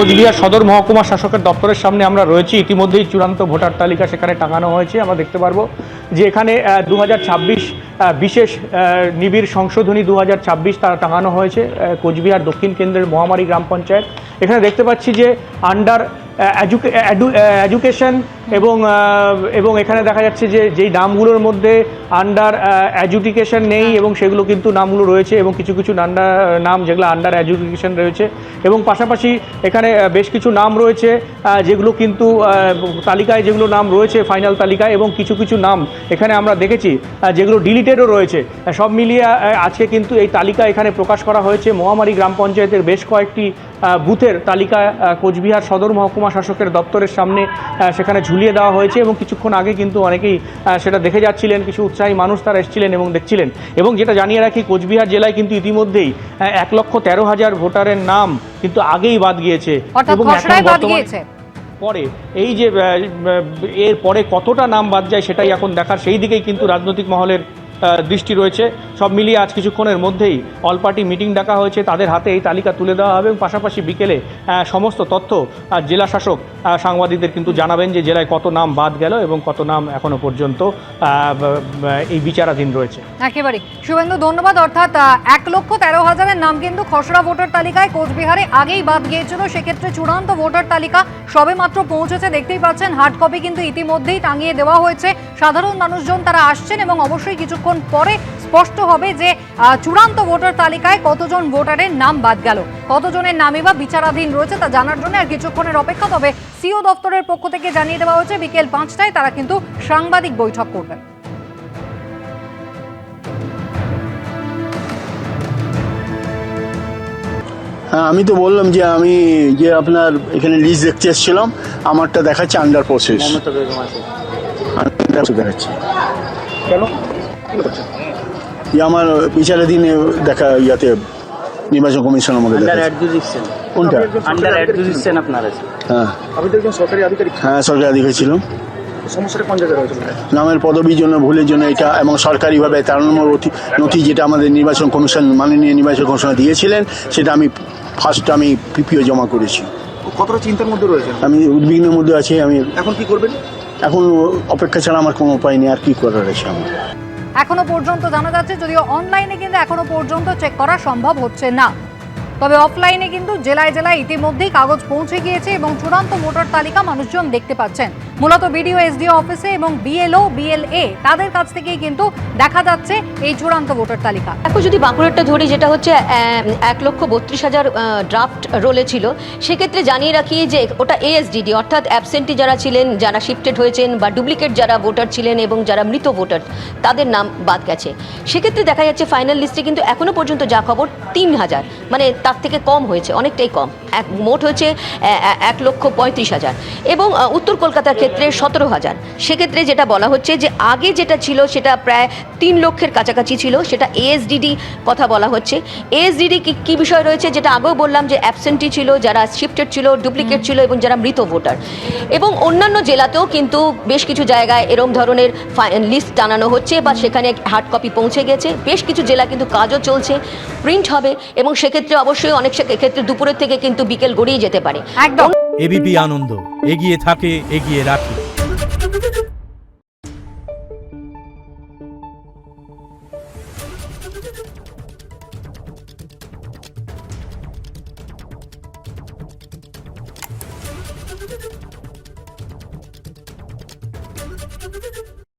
কোচবিহার সদর মহকুমা শাসকের দপ্তরের সামনে আমরা রয়েছি। ইতিমধ্যেই চূড়ান্ত ভোটার তালিকা সেখানে টাঙানো হয়েছে। আমরা দেখতে পারবো যে এখানে 2026 বিশেষ নিবিড় সংশোধনী 2026 তারা টাঙানো হয়েছে কোচবিহার দক্ষিণ কেন্দ্রের মহামারী গ্রাম পঞ্চায়েত। এখানে দেখতে পাচ্ছি যে আন্ডার এডুকেশন এবং এখানে দেখা যাচ্ছে যে যেই নামগুলোর মধ্যে আন্ডার এডুকেশন নেই এবং সেগুলো কিন্তু নামগুলো রয়েছে, এবং কিছু কিছু নাম যেগুলো আন্ডার এডুকেশন রয়েছে, এবং পাশাপাশি এখানে বেশ কিছু নাম রয়েছে যেগুলো কিন্তু তালিকায় যেগুলো নাম রয়েছে ফাইনাল তালিকায়, এবং কিছু কিছু নাম এখানে আমরা দেখেছি যেগুলো ডিলিটেডও রয়েছে। সব মিলিয়ে আজকে কিন্তু এই তালিকা এখানে প্রকাশ করা হয়েছে। মহামারী গ্রাম পঞ্চায়েতের বেশ কয়েকটি বুথের তালিকা কোচবিহার সদর মহকুমা শাসকের দপ্তরের সামনে সেখানে ঝুলিয়ে দেওয়া হয়েছে, এবং কিছুক্ষণ আগে কিন্তু অনেকেই সেটা দেখে যাচ্ছিলেন। কিছু উৎসাহী মানুষ তারা এসেছিলেন এবং দেখছিলেন। এবং যেটা জানিয়ে রাখি, কোচবিহার জেলায় কিন্তু ইতিমধ্যেই 1,13,000 ভোটারের নাম কিন্তু আগেই বাদ গিয়েছে, এবং এখন বর্তমানে পরে এই যে এর পরে কতটা নাম বাদ যায় সেটাই এখন দেখার, সেই দিকেই কিন্তু রাজনৈতিক মহলের দৃষ্টি রয়েছে। সব মিলিয়ে আজ কিছুক্ষণের মধ্যেই অল পার্টি মিটিং ডাকা হয়েছে, তাদের হাতে এই তালিকা তুলে দেওয়া হবে, এবং পাশাপাশি বিকেলে সমস্ত তথ্য জেলা শাসক সাংবাদিকদের কিন্তু জানাবেন যে জেলায় কত নাম বাদ গেল এবং কত নাম এখনো পর্যন্ত এই বিচারাধীন রয়েছে। একেবারে শুভেন্দু, ধন্যবাদ। অর্থাৎ 1,13,000-এর নাম কিন্তু খসড়া ভোটার তালিকায় কোচবিহারে আগেই বাদ গিয়েছিল। সেক্ষেত্রে চূড়ান্ত ভোটার তালিকা সবে মাত্র পৌঁছেছে। দেখতেই পাচ্ছেন হার্ড কপি কিন্তু ইতিমধ্যেই টাঙিয়ে দেওয়া হয়েছে। সাধারণ মানুষজন তারা আসছেন, এবং অবশ্যই কিছুক্ষণ পরে স্পষ্ট হবে যে চূড়ান্ত ভোটার তালিকায় কতজন ভোটারের নাম বাদ গেল, কতজনের নামই বা বিচারাধীন রয়েছে তা জানার জন্য আর কিছুক্ষণের অপেক্ষা। তবে সিও দপ্তরের পক্ষ থেকে জানিয়ে দেওয়া হয়েছে বিকেল 5টায় তারা কিন্তু সাংবাদিক বৈঠক করবেন। হ্যাঁ, আমি তো বললাম যে আমি যে আপনার এখানে লিস্ট দেখতে এসেছিলাম, আমারটা দেখাচ্ছে আন্ডার প্রসেস। দেখাচ্ছি কেন আমার বিচারাধীন দেখা ইয়াতে নির্বাচন কমিশনের মধ্যে কোনটা হ্যাঁ আমি তো একজন সরকারি আধিকারিক। হ্যাঁ, সরকারি আধিকারিক ছিলাম। সমস্যাটা কোন জায়গায় রয়েছে? নামের পদবীর জন্য, ভুলের জন্য এটা, এবং সরকারিভাবে 13 নম্বর নথি যেটা আমাদের নির্বাচন কমিশন মাননীয় নির্বাচন কমিশনার দিয়েছিলেন, সেটা আমি পিপিও জমা করেছি। কতটা চিন্তার মধ্যে রয়েছে? আমি উদ্বিগ্নের মধ্যে আছি। আমি এখন কি করবেন? এখন অপেক্ষা ছাড়া আমার কোনো উপায় নেই, আর কি করার আছে আমার। এখনো পর্যন্ত জানা যাচ্ছে, যদিও অনলাইনে কিন্তু এখনো পর্যন্ত চেক করা সম্ভব হচ্ছে না, তবে অফলাইনে কিন্তু জেলায় জেলায় ইতিমধ্যেই কাগজ পৌঁছে গিয়েছে, এবং চূড়ান্ত ভোটার তালিকা মানুষজন দেখতে পাচ্ছেন। মূলত বিডিও এসডিও অফিসে এবং বিএলও বিএলএ তাদের কাছ থেকেই কিন্তু দেখা যাচ্ছে এই চূড়ান্ত ভোটার তালিকা। এখন যদি বাঁকুড়াটা ধরি, যেটা হচ্ছে 1,32,000 ড্রাফট রোলে ছিল, সেক্ষেত্রে জানিয়ে রাখি যে ওটা এএসডিডি, অর্থাৎ অ্যাবসেন্টি যারা ছিলেন, যারা শিফটেড হয়েছেন, বা ডুপ্লিকেট যারা ভোটার ছিলেন এবং যারা মৃত ভোটার, তাদের নাম বাদ গেছে। সেক্ষেত্রে দেখা যাচ্ছে ফাইনাল লিস্টে কিন্তু এখনও পর্যন্ত যা খবর 3,000, মানে তার থেকে কম হয়েছে, অনেকটাই কম। মোট হয়েছে 1,35,000, এবং উত্তর কলকাতার ক্ষেত্রে 17,000। সেক্ষেত্রে যেটা বলা হচ্ছে যে আগে যেটা ছিল সেটা প্রায় 3 লক্ষের কাছাকাছি ছিল, সেটা এএসডিডি কথা বলা হচ্ছে। এএসডিডি কি বিষয় রয়েছে, যেটা আগেও বললাম যে অ্যাবসেন্টি ছিল, যারা শিফটেড ছিল, ডুপ্লিকেট ছিল, এবং যারা মৃত ভোটার। এবং অন্যান্য জেলাতেও কিন্তু বেশ কিছু জায়গায় এরকম ধরনের লিস্ট টানানো হচ্ছে, বা সেখানে হার্ড কপি পৌঁছে গেছে। বেশ কিছু জেলা কিন্তু কাজও চলছে, প্রিন্ট হবে, এবং সেক্ষেত্রে অবশ্যই অনেক ক্ষেত্রে দুপুরের থেকে কিন্তু বিকেল গড়িয়ে যেতে পারে। একদম। এবিপি আনন্দ, এগিয়ে থাকে, এগিয়ে রাখে। Thank you.